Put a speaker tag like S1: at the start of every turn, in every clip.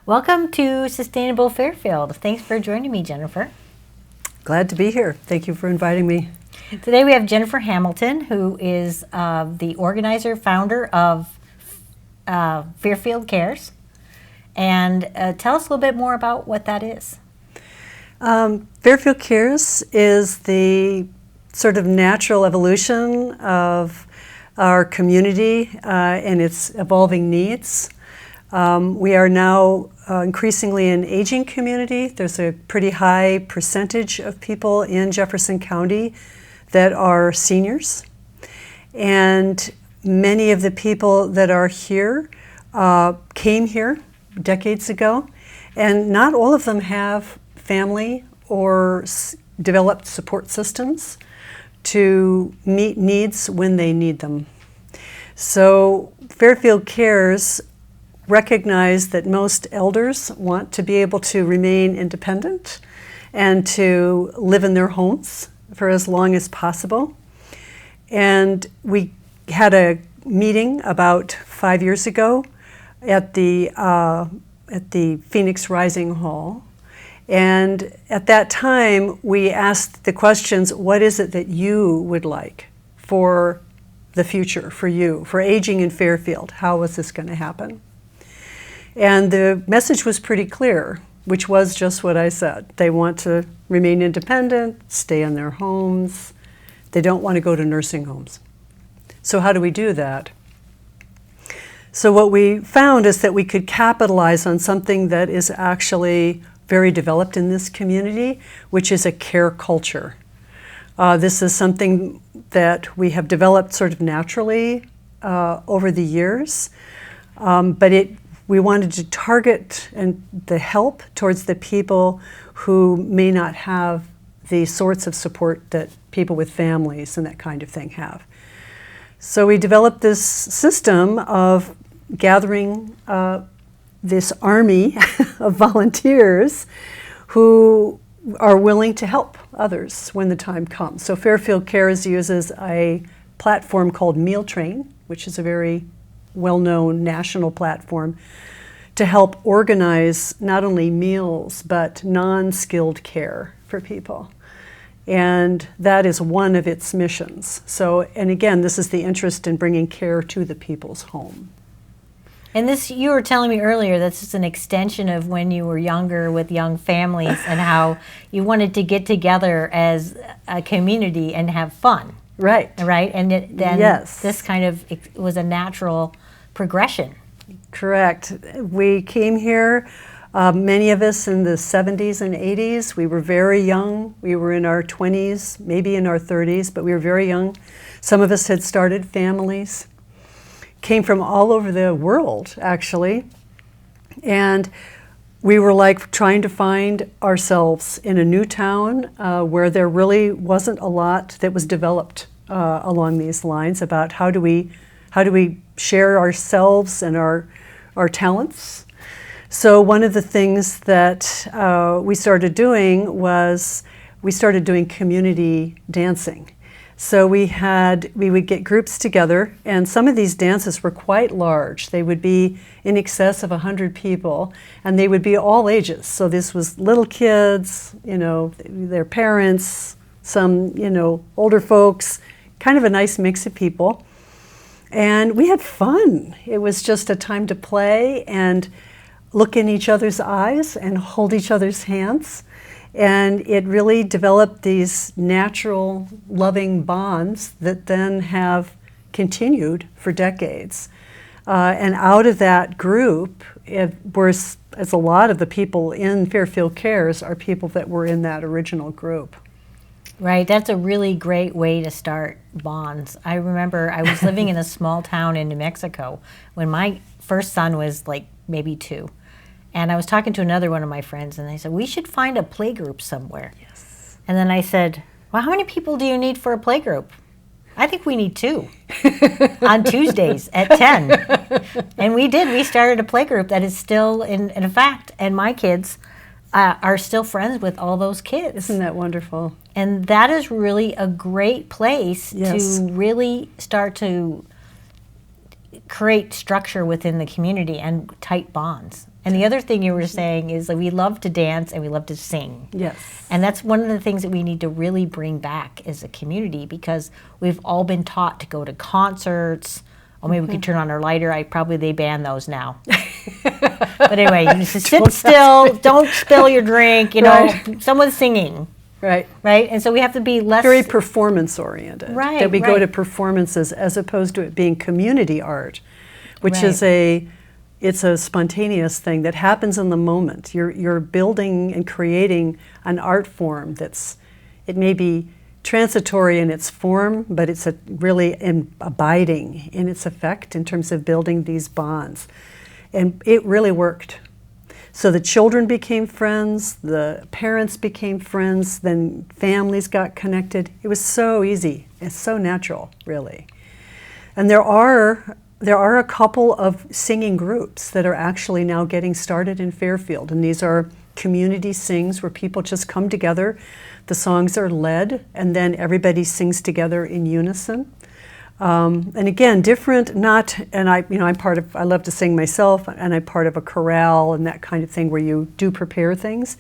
S1: Welcome to Sustainable Fairfield. Thanks for joining me, Jennifer.
S2: Glad to be here. Thank you for inviting me.
S1: Today we have Jennifer Hamilton, who is the organizer, founder of Fairfield Cares. And tell us a little bit more about what that is.
S2: Fairfield Cares is the sort of natural evolution of our community and its evolving needs. We are now increasingly an aging community. There's a pretty high percentage of people in Jefferson County that are seniors. And many of the people that are here came here decades ago, and not all of them have family or developed support systems to meet needs when they need them. So Fairfield Cares recognize that most elders want to be able to remain independent and to live in their homes for as long as possible. And we had a meeting about 5 years ago at the Phoenix Rising Hall. And at that time, we asked the questions, what is it that you would like for the future, for you, for aging in Fairfield? How is this going to happen? And the message was pretty clear, which was just what I said. They want to remain independent, stay in their homes. They don't want to go to nursing homes. So how do we do that? So what we found is that we could capitalize on something that is actually very developed in this community, which is a care culture. This is something that we have developed sort of naturally over the years, but we wanted to target the help towards the people who may not have the sorts of support that people with families and that kind of thing have. So we developed this system of gathering this army of volunteers who are willing to help others when the time comes. So Fairfield Cares uses a platform called Meal Train, which is a very well-known national platform, to help organize not only meals but non-skilled care for people. And that is one of its missions. So, and again, this is the interest in bringing care to the people's home.
S1: And this, you were telling me earlier, that's just an extension of when you were younger with young families and how you wanted to get together as a community and have fun.
S2: Right.
S1: Right? And then
S2: yes.
S1: This kind of was a natural progression.
S2: Correct. We came here, many of us in the 70s and 80s. We were very young. We were in our 20s, maybe in our 30s, but we were very young. Some of us had started families. Came from all over the world, actually. And we were like trying to find ourselves in a new town where there really wasn't a lot that was developed along these lines about how do we share ourselves and our talents. So one of the things that we started doing was we started doing community dancing. So we would get groups together, and some of these dances were quite large. They would be in excess of 100 people, and they would be all ages. So this was little kids, their parents, some, older folks, kind of a nice mix of people. And we had fun. It was just a time to play and look in each other's eyes and hold each other's hands. And it really developed these natural, loving bonds that then have continued for decades. And out of that group, as a lot of the people in Fairfield Cares are people that were in that original group.
S1: Right, that's a really great way to start bonds. I remember I was living in a small town in New Mexico when my first son was like maybe 2. And I was talking to another one of my friends, and they said, we should find a playgroup somewhere.
S2: Yes.
S1: And then I said, well, how many people do you need for a playgroup? I think we need 2 on Tuesdays at 10. And we did. We started a playgroup that is still in effect, and my kids are still friends with all those kids.
S2: Isn't that wonderful?
S1: And that is really a great place
S2: Yes.
S1: to really start to create structure within the community and tight bonds. And the other thing you were saying is that we love to dance and we love to sing.
S2: Yes.
S1: And that's one of the things that we need to really bring back as a community, because we've all been taught to go to concerts. Or maybe we could turn on our lighter. They ban those now. But anyway, you just sit still, don't spill your drink, someone's singing.
S2: Right.
S1: Right? And so we have to be less...
S2: Very performance-oriented.
S1: Right,
S2: that we go to performances as opposed to it being community art, which is it's a spontaneous thing that happens in the moment. You're building and creating an art form it may be transitory in its form, but it's really abiding in its effect in terms of building these bonds. And it really worked. So the children became friends, the parents became friends, then families got connected. It was so easy. It's so natural, really. And there are a couple of singing groups that are actually now getting started in Fairfield, and these are community sings where people just come together. The songs are led, and then everybody sings together in unison. And again, different, I love to sing myself, and I'm part of a chorale and that kind of thing where you do prepare things.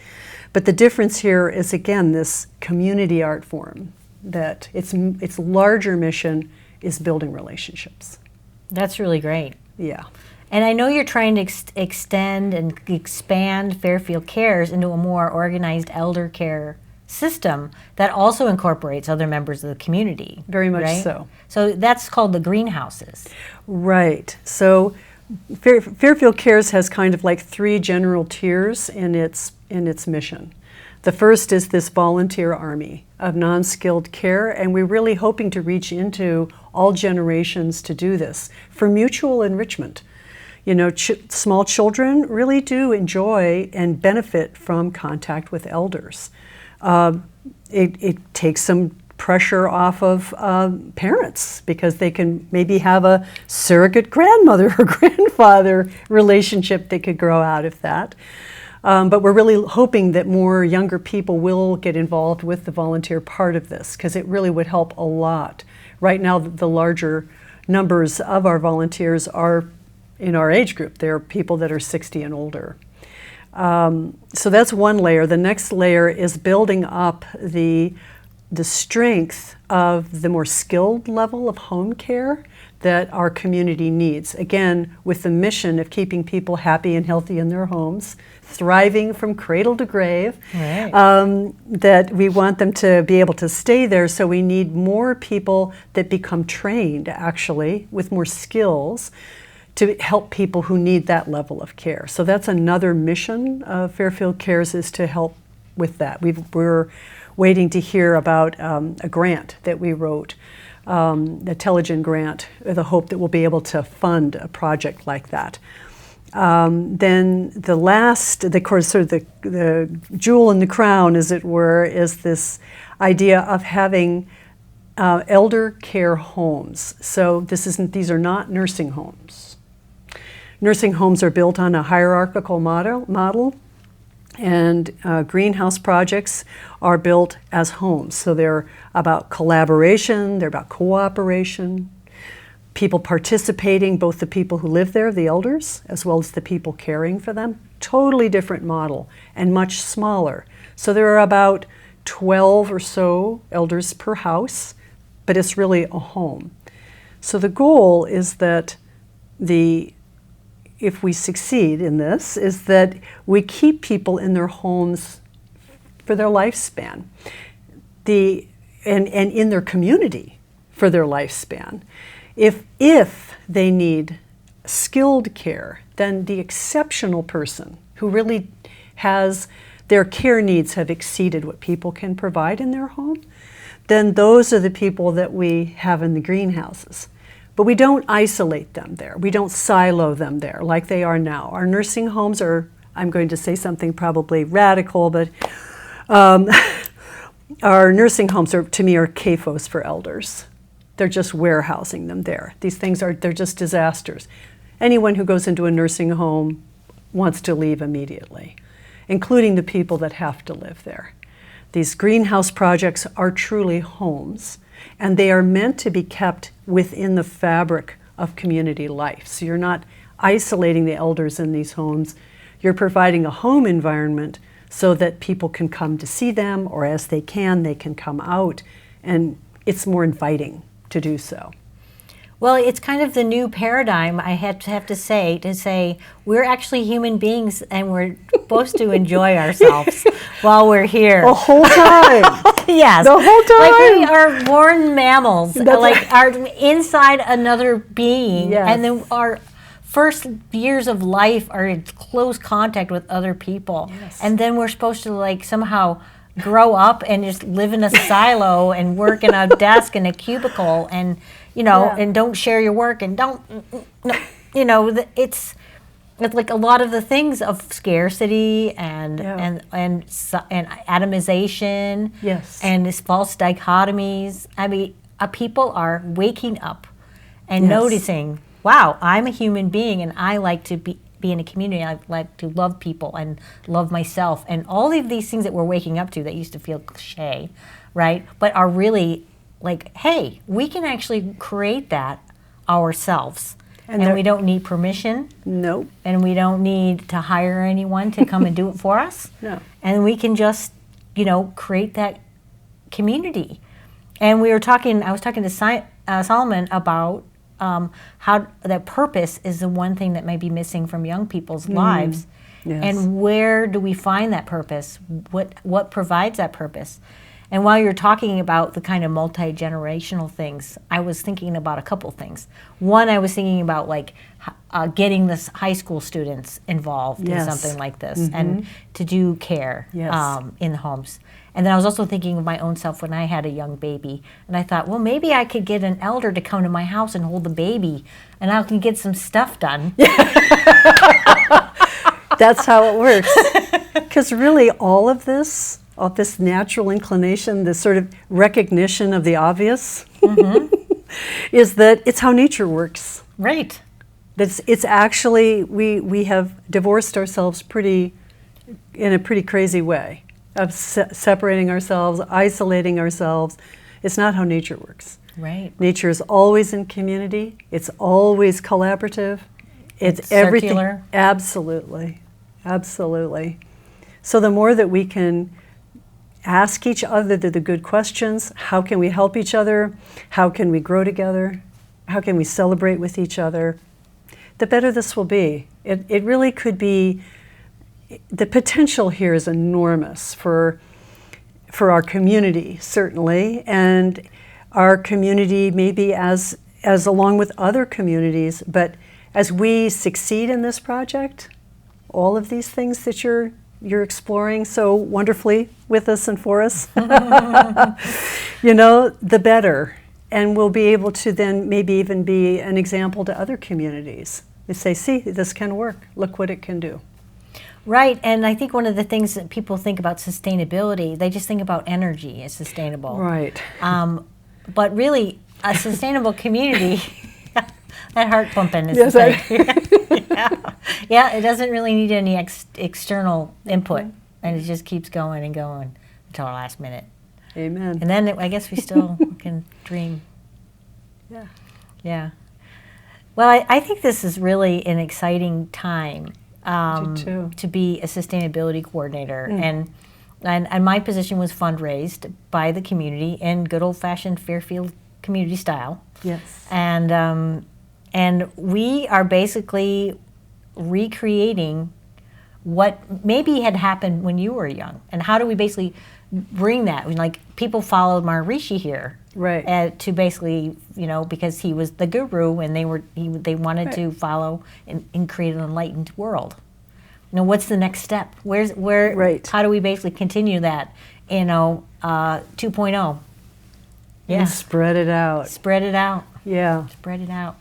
S2: But the difference here is, again, this community art form, that its larger mission is building relationships.
S1: That's really great.
S2: Yeah.
S1: And I know you're trying to extend and expand Fairfield Cares into a more organized elder care system that also incorporates other members of the community.
S2: Very much
S1: right?
S2: so.
S1: So that's called the greenhouses.
S2: Right. So Fairfield Cares has kind of like 3 general tiers in its mission. The first is this volunteer army of non-skilled care, and we're really hoping to reach into all generations to do this for mutual enrichment. Small children really do enjoy and benefit from contact with elders. It takes some pressure off of parents, because they can maybe have a surrogate grandmother or grandfather relationship that could grow out of that. But we're really hoping that more younger people will get involved with the volunteer part of this, because it really would help a lot. Right now, the larger numbers of our volunteers are in our age group. They're people that are 60 and older. So that's one layer. The next layer is building up the strength of the more skilled level of home care that our community needs. Again, with the mission of keeping people happy and healthy in their homes, thriving from cradle to grave,
S1: right.
S2: That we want them to be able to stay there. So we need more people that become trained, actually, with more skills to help people who need that level of care. So that's another mission of Fairfield Cares, is to help with that. We're waiting to hear about a grant that we wrote, the Telligent grant, with the hope that we'll be able to fund a project like that. Then the last, the jewel in the crown, as it were, is this idea of having elder care homes. So these are not nursing homes. Nursing homes are built on a hierarchical model, and greenhouse projects are built as homes. So they're about collaboration, they're about cooperation, people participating, both the people who live there, the elders, as well as the people caring for them. Totally different model, and much smaller. So there are about 12 or so elders per house, but it's really a home. So the goal is that if we succeed in this, is that we keep people in their homes for their lifespan, and in their community for their lifespan. If they need skilled care, then the exceptional person who really has their care needs have exceeded what people can provide in their home, then those are the people that we have in the greenhouses. But we don't isolate them there. We don't silo them there like they are now. Our nursing homes are, I'm going to say something probably radical, but our nursing homes to me are CAFOs for elders. They're just warehousing them there. These things they're just disasters. Anyone who goes into a nursing home wants to leave immediately, including the people that have to live there. These greenhouse projects are truly homes, and they are meant to be kept within the fabric of community life. So you're not isolating the elders in these homes. you're providing a home environment so that people can come to see them, or as they can come out, and it's more inviting to do so.
S1: Well, it's kind of the new paradigm, I have to say we're actually human beings and we're supposed to enjoy ourselves while we're here.
S2: The whole time.
S1: Yes.
S2: The whole time.
S1: Like we are born mammals,
S2: That's
S1: like are inside another being.
S2: Yes.
S1: And then our first years of life are in close contact with other people.
S2: Yes.
S1: And then we're supposed to like somehow grow up and just live in a silo and work in a desk in a cubicle and and don't share your work and don't it's like a lot of the things of scarcity and atomization.
S2: Yes.
S1: And this false dichotomies. I mean, people are waking up and noticing, wow, I'm a human being and I like to be in a community. I like to love people and love myself, and all of these things that we're waking up to that used to feel cliche, right? But are really like, hey, we can actually create that ourselves, and we don't need permission.
S2: Nope.
S1: And we don't need to hire anyone to come and do it for us.
S2: No.
S1: And we can just, create that community. And I was talking to Solomon about how that purpose is the one thing that may be missing from young people's lives.
S2: Yes.
S1: And where do we find that purpose? What provides that purpose? And while you're talking about the kind of multi-generational things, I was thinking about a couple things. One, I was thinking about like getting the high school students involved in something like this and to do care in the homes. And then I was also thinking of my own self when I had a young baby. And I thought, well, maybe I could get an elder to come to my house and hold the baby, and I can get some stuff done.
S2: That's how it works. Because really all of this natural inclination, this sort of recognition of the obvious, is that it's how nature works.
S1: Right.
S2: It's actually, we have divorced ourselves in a pretty crazy way of separating ourselves, isolating ourselves. It's not how nature works.
S1: Right.
S2: Nature is always in community. It's always collaborative. It's everything.
S1: Circular.
S2: Absolutely. Absolutely. So the more that we can ask each other the good questions, how can we help each other? How can we grow together? How can we celebrate with each other? The better this will be. It really could be, the potential here is enormous for our community, certainly, and our community maybe as along with other communities, but as we succeed in this project, all of these things that you're exploring so wonderfully with us and for us, the better. And we'll be able to then maybe even be an example to other communities. They say, see, this can work. Look what it can do.
S1: Right, and I think one of the things that people think about sustainability, they just think about energy as sustainable.
S2: Right.
S1: But really, a sustainable community, that heart pumping is
S2: yes,
S1: the thing. Yeah, it doesn't really need any external input, and it just keeps going and going until our last minute.
S2: Amen.
S1: And then I guess we still can dream.
S2: Yeah.
S1: Yeah. Well, I think this is really an exciting time to be a sustainability coordinator. And my position was fundraised by the community in good old-fashioned Fairfield community style.
S2: Yes.
S1: And we are basically recreating what maybe had happened when you were young. And how do we basically bring that? I mean, like, people followed Maharishi here.
S2: Right.
S1: To basically, because he was the guru, and they wanted to follow and create an enlightened world. What's the next step? How do we basically continue that? 2.0. Yeah.
S2: And spread it out.
S1: Spread it out.
S2: Yeah.
S1: Spread it out.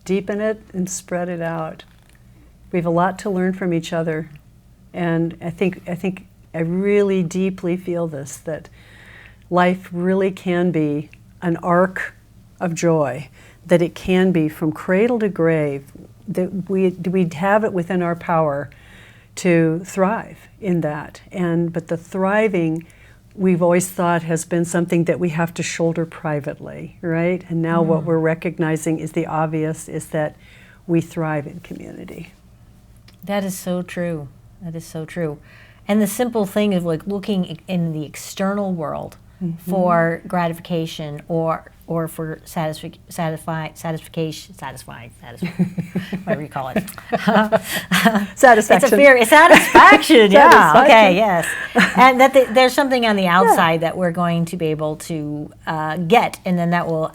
S2: Deepen it and spread it out. We have a lot to learn from each other, and I really deeply feel this, that life really can be an arc of joy, that it can be from cradle to grave, that we have it within our power to thrive in that. But the thriving, we've always thought, has been something that we have to shoulder privately, right? And now what we're recognizing is the obvious, is that we thrive in community.
S1: That is so true. That is so true. And the simple thing of like looking in the external world for gratification or for satisfaction, whatever you call it.
S2: Satisfaction.
S1: It's satisfaction, yeah. Okay, yes. And that there's something on the outside that we're going to be able to get, and then that will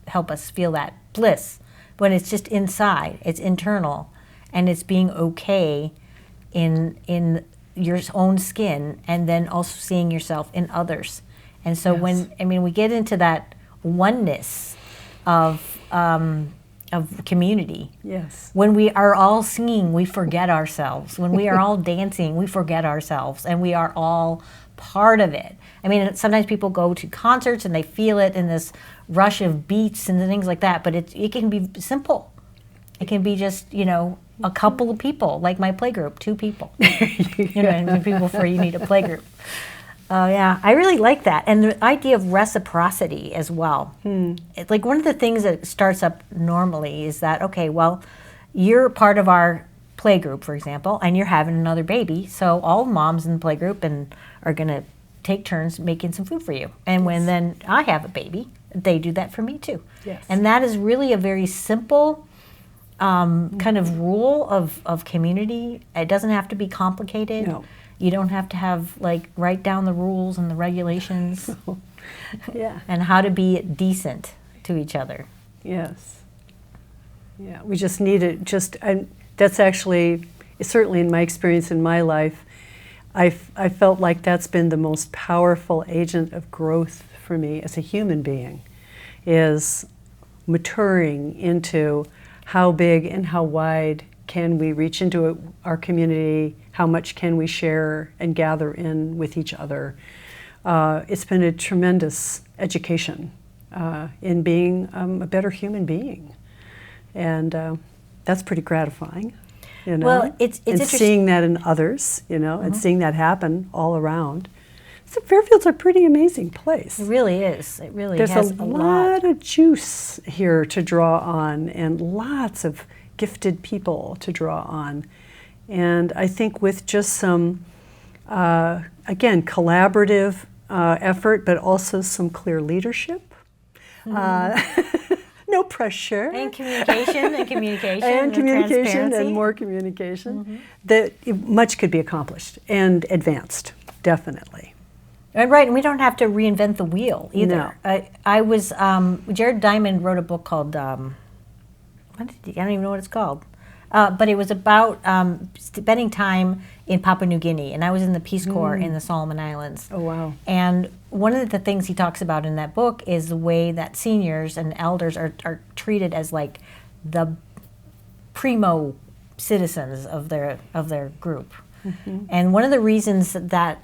S1: help us feel that bliss. When it's just inside, it's internal, and it's being okay in your own skin, and then also seeing yourself in others. And so when we get into that oneness of community.
S2: Yes.
S1: When we are all singing, we forget ourselves. When we are all dancing, we forget ourselves, and we are all part of it. I mean, sometimes people go to concerts and they feel it in this rush of beats and things like that, but it can be simple. It can be just, a couple of people, like my playgroup, 2 people. And people for you need a playgroup. Yeah, I really like that. And the idea of reciprocity as well. It's like one of the things that starts up normally is that, okay, well, you're part of our playgroup, for example, and you're having another baby. So all moms in the playgroup are going to take turns making some food for you. And when then I have a baby, they do that for me too.
S2: Yes.
S1: And that is really a very simple kind of rule of community. It doesn't have to be complicated.
S2: No.
S1: You don't have to write down the rules and the regulations.
S2: Yeah.
S1: And how to be decent to each other.
S2: Yes. Yeah, we just need it. That's actually, certainly in my experience in my life, I felt like that's been the most powerful agent of growth for me as a human being, is maturing into how big and how wide can we reach into our community, how much can we share and gather in with each other. It's been a tremendous education in being a better human being. And that's pretty gratifying,
S1: Well, it's
S2: and
S1: interesting.
S2: seeing that in others, and seeing that happen all around. So Fairfield's a pretty amazing place.
S1: It really is. It really
S2: There's
S1: has
S2: a lot of juice here to draw on, and lots of gifted people to draw on. And I think with just some, again, collaborative effort, but also some clear leadership. No pressure.
S1: And communication and communication.
S2: And communication
S1: transparency.
S2: and more communication. That much could be accomplished and advanced, definitely.
S1: And right, and we don't have to reinvent the wheel either.
S2: No.
S1: I was, Jared Diamond wrote a book called, I don't even know what it's called. But it was about spending time in Papua New Guinea, and I was in the Peace Corps in the Solomon Islands.
S2: Oh, wow.
S1: And one of the things he talks about in that book is the way that seniors and elders are treated as like the primo citizens of their group. And one of the reasons that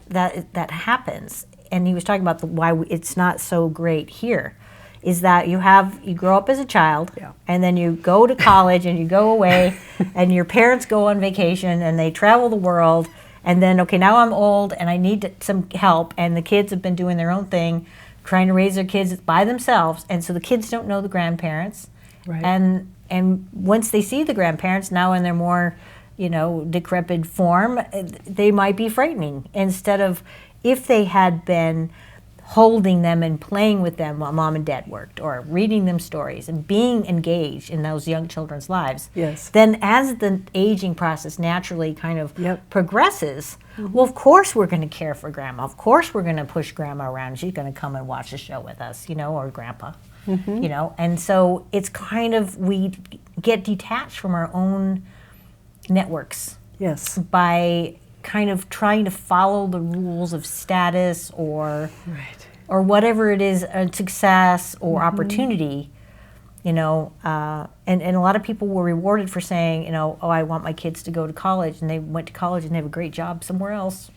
S1: happens, and he was talking about why it's not so great here, is that you grow up as a child, and then you go to college and you go away, and your parents go on vacation and they travel the world, and then, okay, now I'm old and I need some help, and the kids have been doing their own thing, trying to raise their kids by themselves, and so the kids don't know the grandparents.
S2: Right.
S1: And once they see the grandparents, now in their more, decrepit form, they might be frightening, instead of if they had been holding them and playing with them while mom and dad worked, or reading them stories and being engaged in those young children's lives.
S2: Yes.
S1: Then as the aging process naturally kind of progresses,
S2: Mm-hmm.
S1: well, of course we're going to care for grandma. Of course we're going to push grandma around. She's going to come and watch the show with us, or grandpa, And so it's kind of, we get detached from our own networks.
S2: Yes.
S1: By kind of trying to follow the rules of status or
S2: Right.
S1: or whatever it is, success or opportunity, and a lot of people were rewarded for saying, oh, I want my kids to go to college, and they went to college and they have a great job somewhere else.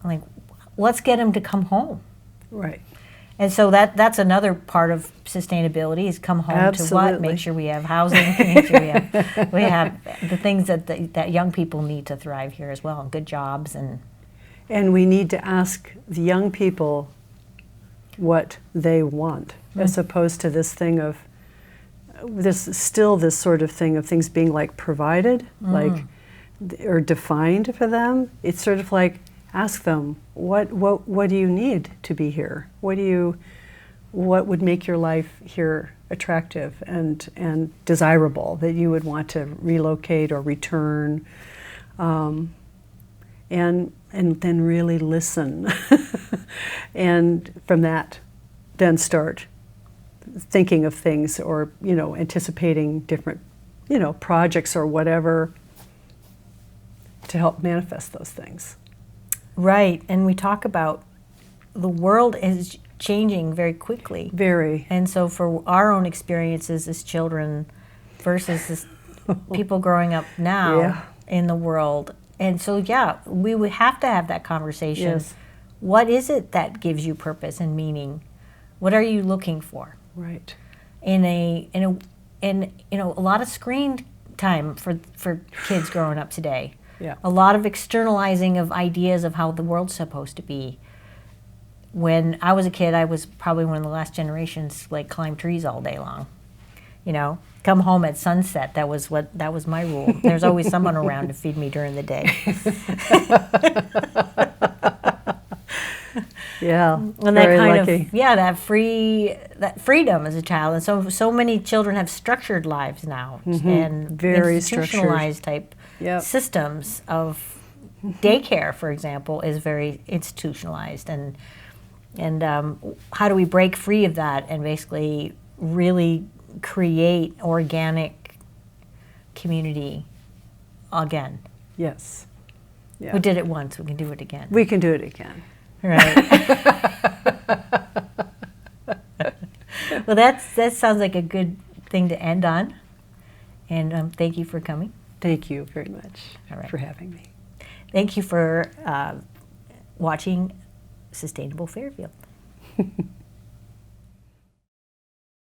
S1: I'm like, let's get them to come home.
S2: Right.
S1: And so that's another part of sustainability, is come home
S2: Absolutely.
S1: to what? Make sure we have housing, make sure we have the things that young people need to thrive here as well, and good jobs.
S2: And we need to ask the young people what they want, as opposed to this thing of, this sort of thing of things being like provided, like or defined for them. It's sort of like, ask them, what do you need to be here? What would make your life here attractive and desirable, that you would want to relocate or return, and then really listen, and from that, then start thinking of things, or anticipating different projects or whatever to help manifest those things.
S1: Right, and we talk about the world is changing very quickly.
S2: Very.
S1: And so for our own experiences as children versus as people growing up now in the world. And so, we would have to have that conversation.
S2: Yes.
S1: What is it that gives you purpose and meaning? What are you looking for?
S2: Right.
S1: In a lot of screen time for kids growing up today.
S2: Yeah.
S1: A lot of externalizing of ideas of how the world's supposed to be. When I was a kid, I was probably one of the last generations like climb trees all day long. Come home at sunset. That was my rule. There's always someone around to feed me during the day.
S2: Yeah.
S1: And that
S2: very
S1: kind
S2: lucky.
S1: of that freedom as a child. And so many children have structured lives now, and
S2: Very
S1: institutionalized type systems of daycare, for example, is very institutionalized. And how do we break free of that and basically really create organic community again?
S2: Yes. Yeah.
S1: We did it once, we can do it again.
S2: We can do it again.
S1: Right. Well, that sounds like a good thing to end on. And thank you for coming.
S2: Thank you very much for having me.
S1: Thank you for watching Sustainable Fairfield.